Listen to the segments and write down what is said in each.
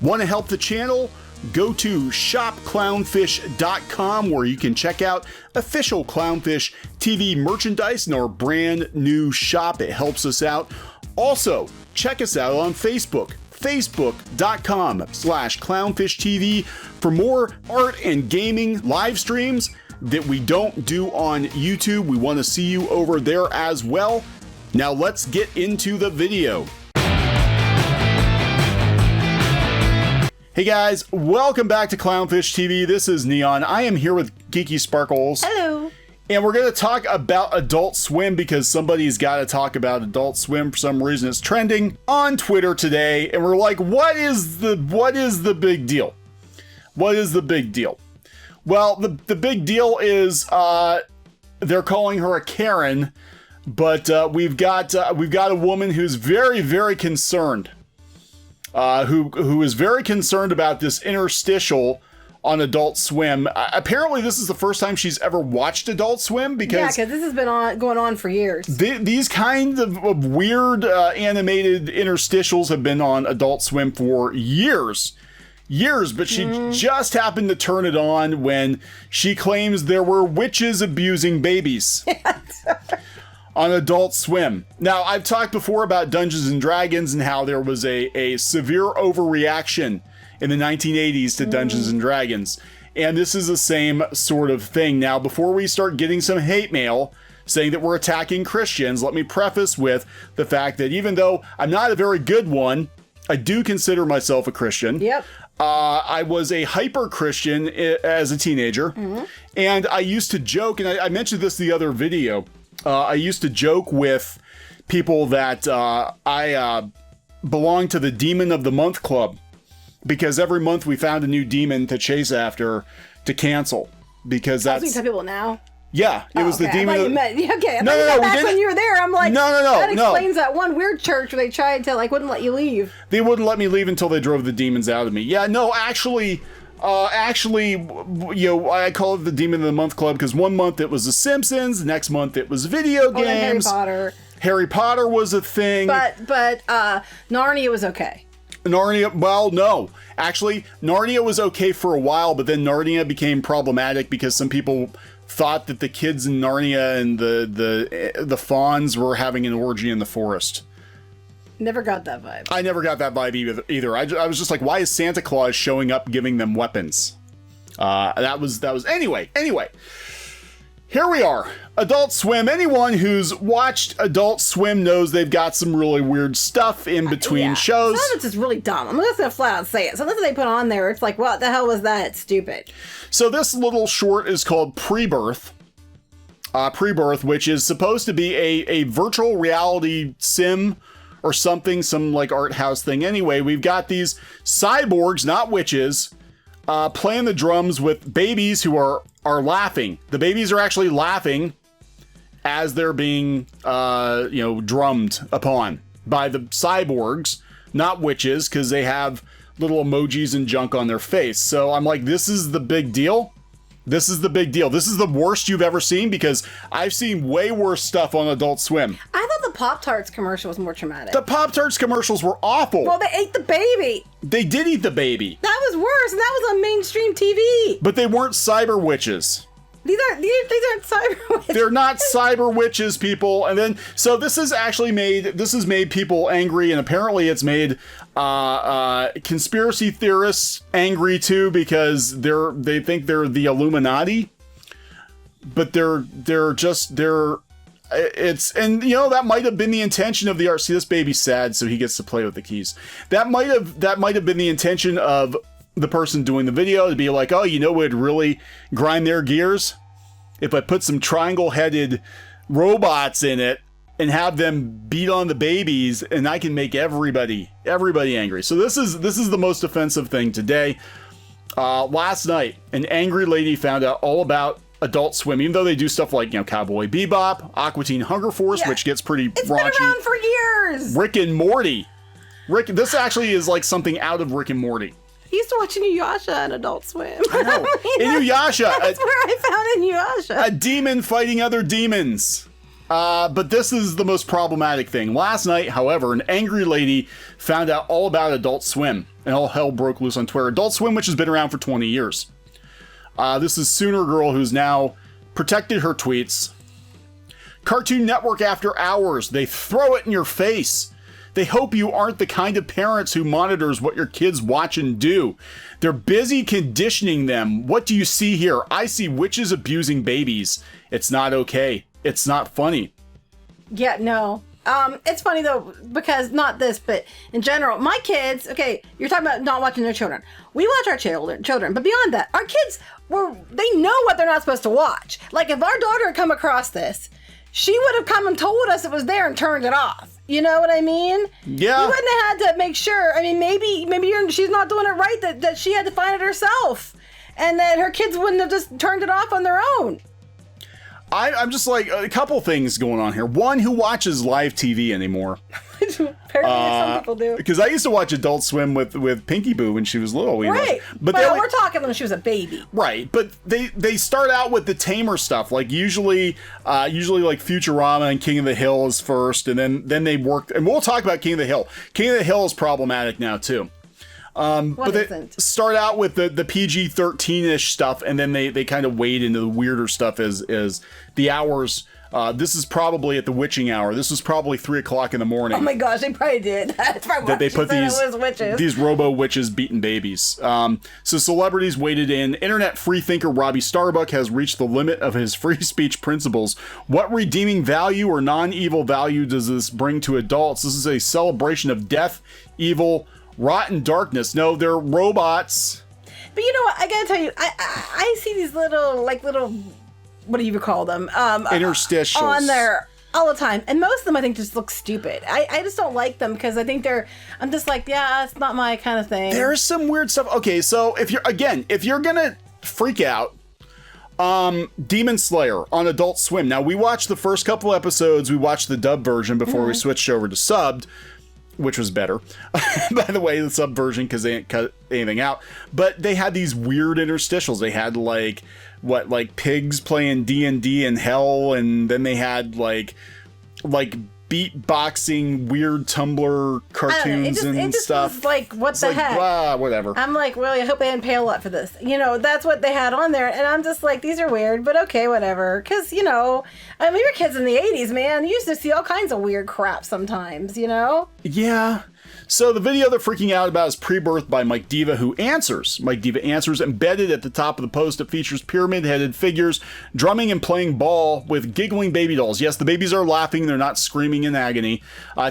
Want to help the channel? Go to shopclownfish.com where you can check out official Clownfish TV merchandise in our brand new shop. It helps us out. Also, check us out on Facebook, facebook.com/clownfishtv for more art and gaming live streams that we don't do on YouTube. We want to see you over there as well. Now let's get into the video. Hey guys, welcome back to Clownfish TV. This is Kneon. I am here with Geeky Sparkles. Hello. And we're going to talk about Adult Swim because somebody's got to talk about Adult Swim for some reason. It's trending on Twitter today, and we're like, what is the big deal? What is the big deal? Well, the big deal is they're calling her a Karen, but we've got a woman who's very, very concerned. Who is very concerned about this interstitial on Adult Swim. Apparently, this is the first time she's ever watched Adult Swim because this has been going on for years. These kinds of weird animated interstitials have been on Adult Swim for years, but she just happened to turn it on when she claims there were witches abusing babies. On Adult Swim. Now, I've talked before about Dungeons and Dragons and how there was a severe overreaction in the 1980s to Dungeons and Dragons. And this is the same sort of thing. Now, before we start getting some hate mail saying that we're attacking Christians, let me preface with the fact that even though I'm not a very good one, I do consider myself a Christian. Yep. I was a hyper-Christian as a teenager. And I used to joke, and I mentioned this in the other video, I used to joke with people that I belong to the Demon of the Month Club because every month we found a new demon to chase after to cancel because that's... That's what you tell people now? Yeah, it was the demon. Okay, back when you were there, I'm like, that explains that one weird church where they tried to, wouldn't let you leave. They wouldn't let me leave until they drove the demons out of me. Yeah, no, actually, I call it the Demon of the Month Club because one month it was The Simpsons, the next month it was video games. Harry Potter. Harry Potter was a thing. But Narnia was okay. Narnia, well, no. Actually, Narnia was okay for a while, but then Narnia became problematic because some people thought that the kids in Narnia and the fawns were having an orgy in the forest. Never got that vibe. I never got that vibe either. I was just like, why is Santa Claus showing up giving them weapons? That was anyway. Here we are. Adult Swim. Anyone who's watched Adult Swim knows they've got some really weird stuff in between shows. Some of it's just really dumb. I'm just gonna flat out say it. Something they put on there, it's like, what the hell was that? It's stupid. So this little short is called Pre-Birth. Pre-Birth, which is supposed to be a virtual reality sim or something, some art house thing. Anyway, we've got these cyborgs, not witches, playing the drums with babies who are laughing. The babies are actually laughing as they're being, drummed upon by the cyborgs, not witches, because they have little emojis and junk on their face. So I'm like, this is the big deal. This is the big deal. This is the worst you've ever seen because I've seen way worse stuff on Adult Swim. I thought the Pop-Tarts commercial was more traumatic. The Pop-Tarts commercials were awful. Well, they ate the baby. They did eat the baby. That was worse, and that was on mainstream TV. But they weren't cyber witches. These aren't cyber witches. They're not cyber witches, people. And then, so this has made people angry, and apparently it's made conspiracy theorists angry too because they think they're the Illuminati, but that might have been the intention of the art. See, this baby's sad, so he gets to play with the keys. That might have been the intention of the person doing the video to be like, oh, what would really grind their gears? If I put some triangle-headed robots in it and have them beat on the babies, and I can make everybody angry. So this is the most offensive thing today. Last night, an angry lady found out all about Adult Swim, even though they do stuff like, Cowboy Bebop, Aqua Teen Hunger Force, which gets pretty raunchy. It's been around for years. Rick and Morty. This actually is like something out of Rick and Morty. I used to watch Inuyasha on Adult Swim. I know. Inuyasha. That's where I found Inuyasha. A demon fighting other demons. But this is the most problematic thing. Last night, however, an angry lady found out all about Adult Swim, and all hell broke loose on Twitter. Adult Swim, which has been around for 20 years. This is Sooner Girl, who's now protected her tweets. Cartoon Network after hours. They throw it in your face. They hope you aren't the kind of parents who monitors what your kids watch and do. They're busy conditioning them. What do you see here? I see witches abusing babies. It's not okay. It's not funny. Yeah, no. It's funny though, because not this, but in general, my kids, okay, you're talking about not watching their children. We watch our children, but beyond that, our kids, they know what they're not supposed to watch. Like if our daughter had come across this, she would have come and told us it was there and turned it off. You know what I mean? Yeah. You wouldn't have had to make sure. I mean, maybe she's not doing it right, that she had to find it herself. And that her kids wouldn't have just turned it off on their own. I'm just like, a couple things going on here. One, who watches live TV anymore? Apparently some people do. Because I used to watch Adult Swim with Pinky Boo when she was little. Right. But we're talking when she was a baby. Right. But they start out with the tamer stuff. Like usually like Futurama and King of the Hill is first. And then they worked. And we'll talk about King of the Hill. King of the Hill is problematic now too. But they start out with the PG-13-ish stuff, and then they kind of wade into the weirder stuff as the hours. This is probably at the witching hour. This was probably 3 o'clock in the morning. Oh my gosh, they probably did. That's probably that they put these robo witches beating babies. So celebrities waded in. Internet freethinker Robbie Starbuck has reached the limit of his free speech principles. What redeeming value or non-evil value does this bring to adults? This is a celebration of death, evil, rotten darkness. No, they're robots. But you know what? I gotta tell you, I see these little, what do you call them? Interstitials. On there all the time. And most of them I think just look stupid. I just don't like them because I think I'm just like, yeah, it's not my kind of thing. There's some weird stuff. Okay, so if you're gonna freak out, Demon Slayer on Adult Swim. Now, we watched the first couple episodes. We watched the dub version before we switched over to subbed, which was better, by the way, the sub version, because they didn't cut anything out. But they had these weird interstitials. They had like pigs playing D&D in hell, and then they had like beatboxing weird Tumblr cartoons and stuff. Was like, what the heck? Whatever. I'm like, really, I hope I didn't pay a lot for this. You know, that's what they had on there, and I'm just like, these are weird, but okay, whatever. Because, you know, I mean, we were kids in the 80s, man. You used to see all kinds of weird crap sometimes, you know? Yeah. So the video they're freaking out about is Pre-Birth by Mike Diva, who answers. Mike Diva answers. Embedded at the top of the post, it features pyramid-headed figures drumming and playing ball with giggling baby dolls. Yes, the babies are laughing. They're not screaming in agony.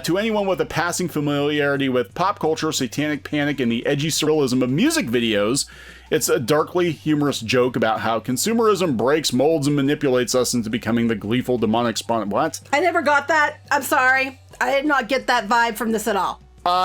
To anyone with a passing familiarity with pop culture, satanic panic, and the edgy surrealism of music videos, it's a darkly humorous joke about how consumerism breaks, molds, and manipulates us into becoming the gleeful demonic spawn. What? I never got that. I'm sorry. I did not get that vibe from this at all.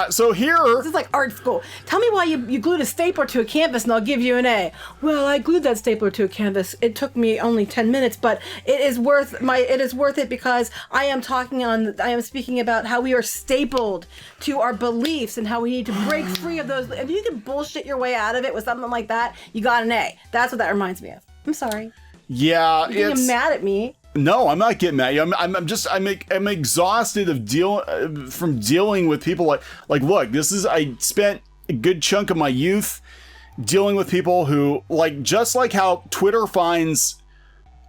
So here... This is like art school. Tell me why you glued a stapler to a canvas and I'll give you an A. Well, I glued that stapler to a canvas. It took me only 10 minutes, but it is worth it because I am speaking about how we are stapled to our beliefs and how we need to break free of those. If you can bullshit your way out of it with something like that, you got an A. That's what that reminds me of. I'm sorry. Yeah, You're getting mad at me. No, I'm not getting mad. I'm exhausted of from dealing with people like look, I spent a good chunk of my youth dealing with people who just like how Twitter finds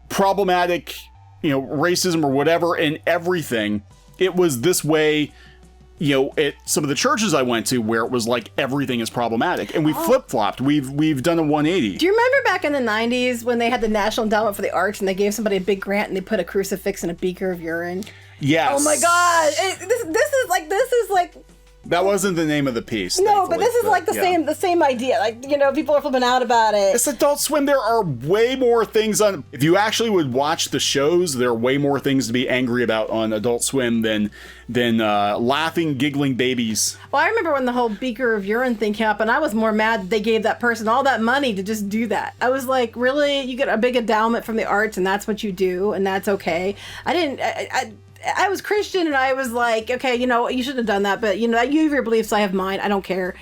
problematic, racism or whatever in everything. It was this way, at some of the churches I went to where it was like everything is problematic, and we flip-flopped. We've done a 180. Do you remember back in the 90s when they had the National Endowment for the Arts and they gave somebody a big grant and they put a crucifix in a beaker of urine? Yes. Oh my God! This is like. That wasn't the name of the piece. No, but this is the same idea. People are flipping out about it. It's Adult Swim. There are way more things on. If you actually would watch the shows, there are way more things to be angry about on Adult Swim than laughing, giggling babies. Well, I remember when the whole beaker of urine thing came up, and I was more mad that they gave that person all that money to just do that. I was like, really? You get a big endowment from the arts, and that's what you do, and that's okay. I was Christian and I was like, okay, you shouldn't have done that, but you have your beliefs, I have mine, I don't care.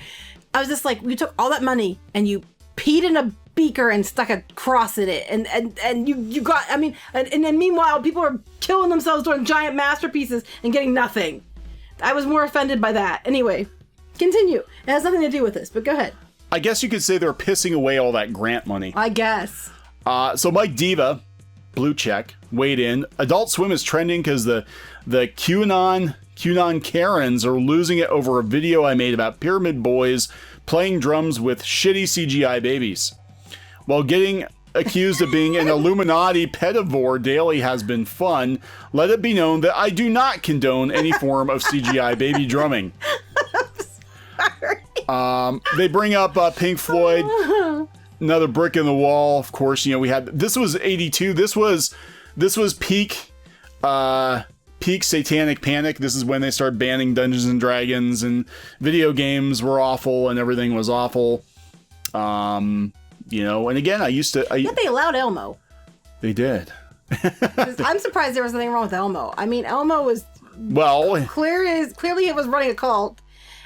I was just like, you took all that money and you peed in a beaker and stuck a cross in it, and you got, I mean, and then meanwhile people are killing themselves doing giant masterpieces and getting nothing. I was more offended by that. Anyway, continue. It has nothing to do with this, but go ahead. I guess you could say they're pissing away all that grant money. I guess. So Mike Diva, blue check, weighed in. Adult Swim is trending because the QAnon Karens are losing it over a video I made about pyramid boys playing drums with shitty CGI babies. While getting accused of being an Illuminati pedivore daily has been fun, let it be known that I do not condone any form of CGI baby drumming. They bring up Pink Floyd, another brick in the wall. Of course, we had, this was 82. This was peak satanic panic. This is when they started banning Dungeons and Dragons, and video games were awful and everything was awful. And again, Yet they allowed Elmo. They did. I'm surprised there was nothing wrong with Elmo. I mean, Elmo was clearly it was running a cult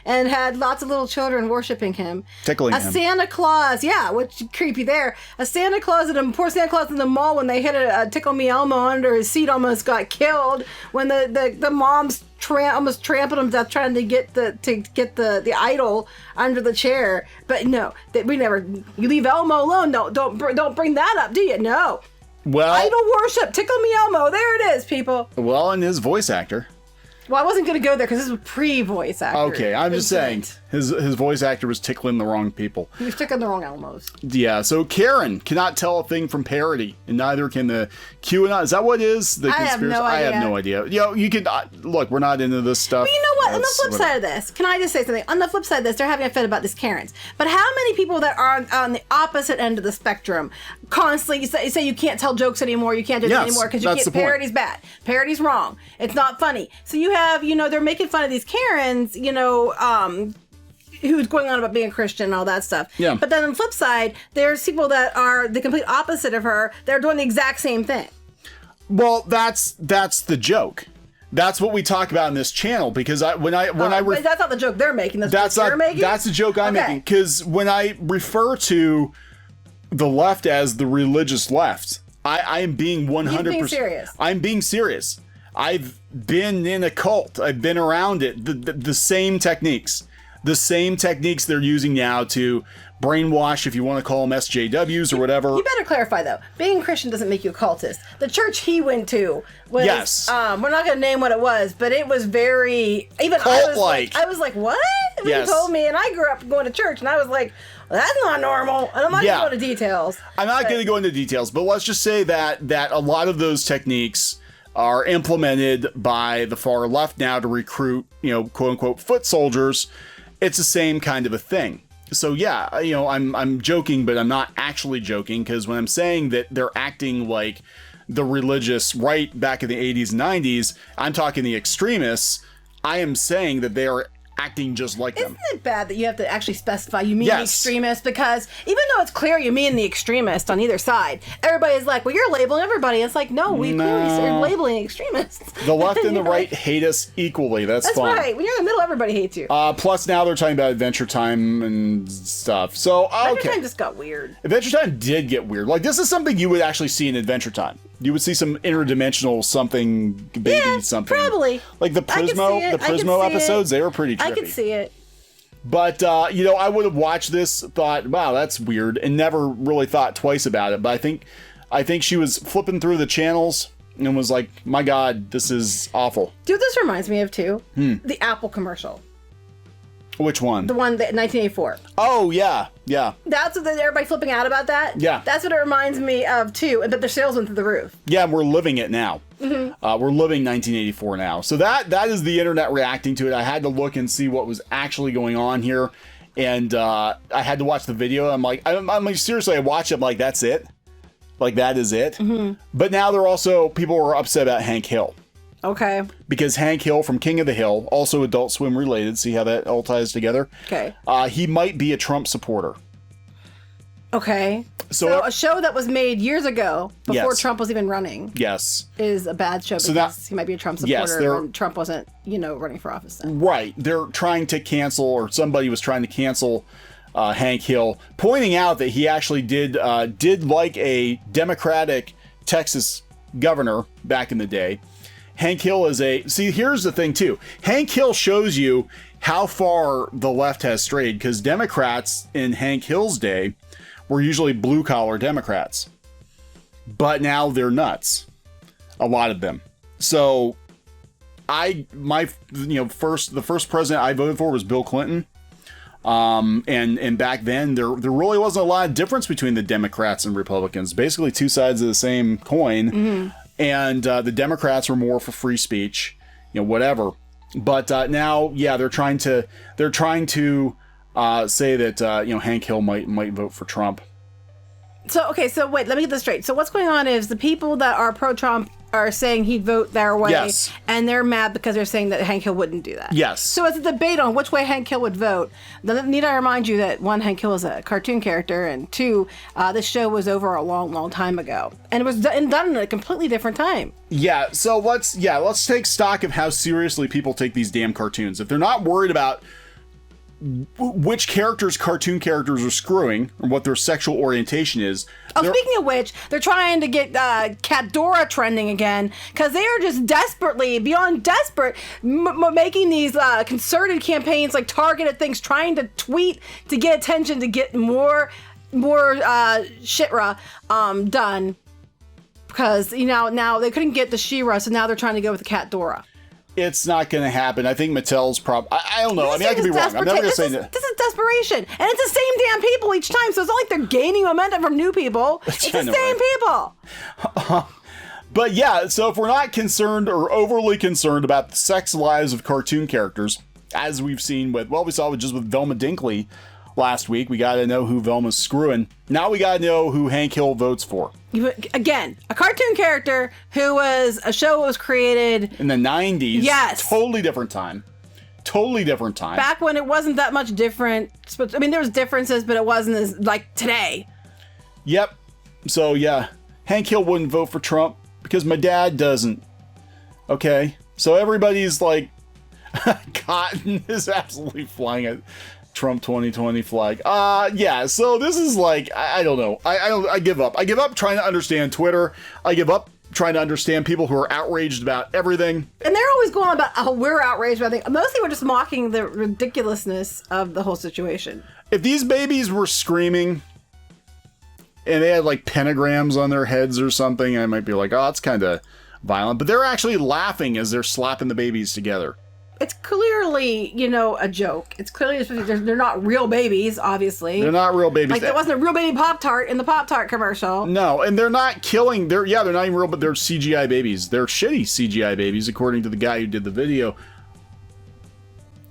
and had lots of little children worshiping him. Tickling him. Santa Claus, yeah, which creepy there. A Santa Claus and a poor Santa Claus in the mall when they hit a Tickle Me Elmo under his seat almost got killed. When the moms almost trampled him to death trying to get the idol under the chair. But no, we never. You leave Elmo alone. No, don't bring that up, do you? No. Well, idol worship. Tickle Me Elmo. There it is, people. Well, and his voice actor. Well, I wasn't going to go there because this was pre-voice actor. Okay, I'm just saying. His voice actor was tickling the wrong people. He was tickling the wrong Elmos. Yeah, so Karen cannot tell a thing from Parody, and neither can the QAnon. Is that what it is? The I have no idea. I have no idea. You can look. We're not into this stuff. But you know what? On the flip side of this, can I just say something? On the flip side of this, they're having a fit about these Karens. But how many people that are on the opposite end of the spectrum constantly say you can't tell jokes anymore, you can't do that anymore because parody's bad, parody's wrong, it's not funny. So you have, they're making fun of these Karens, who's going on about being a Christian and all that stuff. Yeah. But then on the flip side, there's people that are the complete opposite of her. They're doing the exact same thing. Well, that's the joke. That's what we talk about in this channel, because that's not the joke they're making. That's the joke I'm making. Because when I refer to the left as the religious left, I am being 100% serious. I'm being serious. I've been in a cult. I've been around it. The same techniques. The same techniques they're using now to brainwash, if you want to call them SJWs or whatever. You better clarify, though. Being Christian doesn't make you a cultist. The church he went to was... Yes. We're not going to name what it was, but it was very... Even cult-like. I was like, what? When you told me, and I grew up going to church, and I was like, well, that's not normal. And I'm not going to go into details. I'm not going to go into details, but let's just say that a lot of those techniques are implemented by the far left now to recruit, quote-unquote, foot soldiers. It's the same kind of a thing. So yeah, I'm joking, but I'm not actually joking, because when I'm saying that they're acting like the religious right back in the 80s and 90s, I'm talking the extremists. I am saying that they are acting just like them. Isn't it bad that you have to actually specify you mean the extremist? Because even though it's clear you mean the extremist on either side, everybody's like, well, you're labeling everybody. It's like, no, we clearly are labeling extremists. The left and the right hate us equally. That's fine. Right. When you're in the middle, everybody hates you. Plus now they're talking about Adventure Time and stuff. So, okay. Adventure Time just got weird. Adventure Time did get weird. Like, this is something you would actually see in Adventure Time. You would see some interdimensional something, baby something. Probably. Like the Prismo episodes, they were pretty trippy. I could see it. But, I would have watched this, thought, wow, that's weird, and never really thought twice about it. But I think she was flipping through the channels and was like, my God, this is awful. Do you know what this reminds me of, too? The Apple commercial. Which one? The one that 1984. Oh, yeah. Yeah. That's what everybody flipping out about that? Yeah. That's what it reminds me of, too. But their sales went through the roof. Yeah, we're living it now. Mm-hmm. We're living 1984 now. So that is the internet reacting to it. I had to look and see what was actually going on here. And I had to watch the video. I'm like, seriously, I watched it. I'm like, that's it? Like, that is it? Mm-hmm. But now people are upset about Hank Hill. Okay. Because Hank Hill from King of the Hill, also Adult Swim related, see how that all ties together? Okay. He might be a Trump supporter. Okay. So a show that was made years ago, before Trump was even running. Yes. Is a bad show because he might be a Trump supporter when Trump wasn't, running for office then. Right. They're trying to cancel, or somebody was trying to cancel Hank Hill, pointing out that he actually did like a Democratic Texas governor back in the day. Hank Hill is see, here's the thing too. Hank Hill shows you how far the left has strayed, because Democrats in Hank Hill's day were usually blue collar Democrats, but now they're nuts. A lot of them. So the first president I voted for was Bill Clinton. And back then there really wasn't a lot of difference between the Democrats and Republicans, basically two sides of the same coin. Mm-hmm. And the Democrats were more for free speech, whatever. But now, yeah, they're trying to say that Hank Hill might vote for Trump. So wait, let me get this straight. So what's going on is the people that are pro-Trump are saying he'd vote their way, yes, and they're mad because they're saying that Hank Hill wouldn't do that. Yes. So it's a debate on which way Hank Hill would vote. Need I remind you that one, Hank Hill is a cartoon character, and two, this show was over a long, long time ago, and it was done in a completely different time. Yeah. So let's take stock of how seriously people take these damn cartoons. If they're not worried about which cartoon characters are screwing, or what their sexual orientation is. Speaking of which, they're trying to get Cat Dora trending again, because they are just beyond desperate, making these concerted campaigns, like targeted things, trying to tweet to get attention, to get more shitra done. Because, now they couldn't get the She-Ra, so now they're trying to go with the Cat Dora. It's not going to happen. I think Mattel's I don't know. I could be wrong. I'm never going to say that. This is desperation. And it's the same damn people each time. So it's not like they're gaining momentum from new people. It's the same people. But yeah, so if we're not concerned or overly concerned about the sex lives of cartoon characters, as we've seen with Velma Dinkley last week, we got to know who Velma's screwing. Now we got to know who Hank Hill votes for. Again, a cartoon character who was a show that was created in the 90s. Yes. Totally different time. Back when it wasn't that much different. I mean, there was differences, but it wasn't as like today. Yep. So yeah, Hank Hill wouldn't vote for Trump because my dad doesn't. Okay. So everybody's like, Cotton is absolutely flying at Trump 2020 flag. Yeah, so this is like, I don't know. I give up. I give up trying to understand Twitter. I give up trying to understand people who are outraged about everything. And they're always going on about how we're outraged about things. Mostly we're just mocking the ridiculousness of the whole situation. If these babies were screaming and they had like pentagrams on their heads or something, I might be like, oh, that's kind of violent. But they're actually laughing as they're slapping the babies together. It's clearly, a joke. It's clearly, they're not real babies, obviously. They're not real babies. Like, there wasn't a real baby Pop-Tart in the Pop-Tart commercial. No, and they're not killing, they're not even real, but they're CGI babies. They're shitty CGI babies, according to the guy who did the video.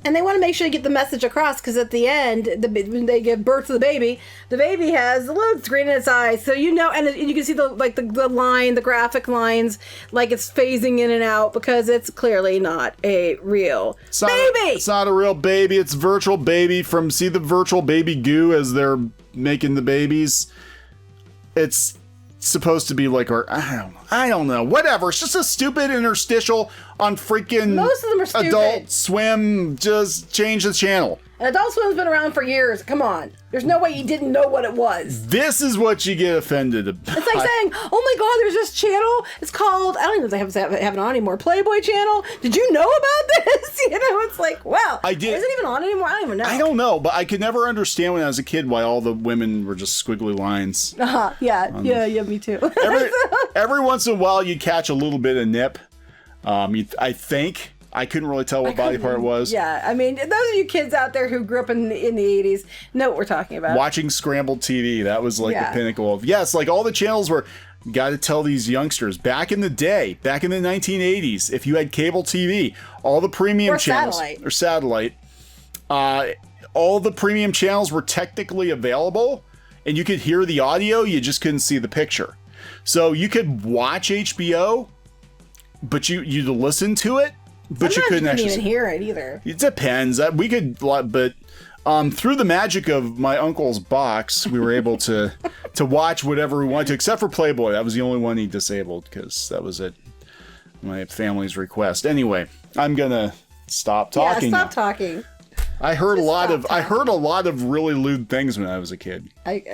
And they want to make sure to get the message across, because at the end, when they give birth to the baby has the load screen in its eyes. So and you can see the graphic lines, like it's phasing in and out, because it's clearly not a real baby. It's not a real baby. It's virtual baby see the virtual baby goo as they're making the babies. It's supposed to be like, I don't know, whatever. It's just a stupid interstitial on freaking most of them are stupid. Adult Swim. Just change the channel. And Adult Swim's been around for years. Come on. There's no way you didn't know what it was. This is what you get offended about. It's like saying, oh my God, there's this channel. It's called, I don't even know if they have it on anymore, Playboy Channel. Did you know about this? It's like, well, is it even on anymore? I don't even know. I don't know, but I could never understand when I was a kid why all the women were just squiggly lines. Yeah, me too. Every once in a while you'd catch a little bit of nip. I think. I couldn't really tell what body part it was. Yeah, I mean, those of you kids out there who grew up in the 80s know what we're talking about. Watching scrambled TV, that was like the pinnacle of, yes, like all the channels were, got to tell these youngsters, back in the day, back in the 1980s, if you had cable TV, all the premium channels, or satellite, all the premium channels were technically available, and you could hear the audio, you just couldn't see the picture. So you could watch HBO, but you'd listen to it, but you couldn't actually even hear it either. It depends. We could, but through the magic of my uncle's box, we were able to watch whatever we wanted to, except for Playboy. That was the only one he disabled because that was at my family's request. Anyway, I'm gonna stop talking. Yeah, stop talking. I heard Just a lot stop of I talking. heard a lot of really lewd things when I was a kid. So how many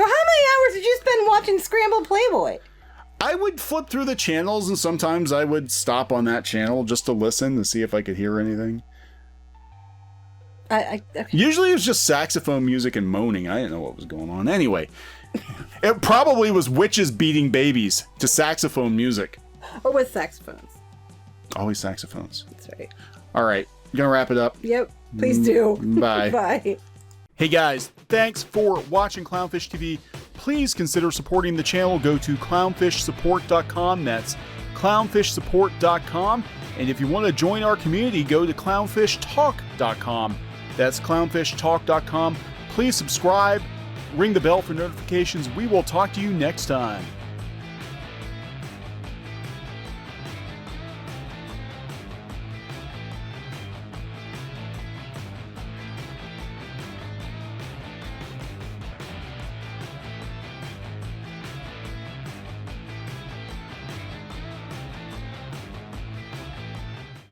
hours did you spend watching Scrambled Playboy? I would flip through the channels, and sometimes I would stop on that channel just to listen to see if I could hear anything. Okay. Usually it was just saxophone music and moaning. I didn't know what was going on. Anyway, it probably was witches beating babies to saxophone music. Or with saxophones. Always saxophones. That's right. All right, gonna wrap it up. Yep. Please do. Bye. Bye. Hey guys, thanks for watching Clownfish TV. Please consider supporting the channel. Go to clownfishsupport.com. That's clownfishsupport.com. And if you want to join our community, go to clownfishtalk.com. That's clownfishtalk.com. Please subscribe, ring the bell for notifications. We will talk to you next time.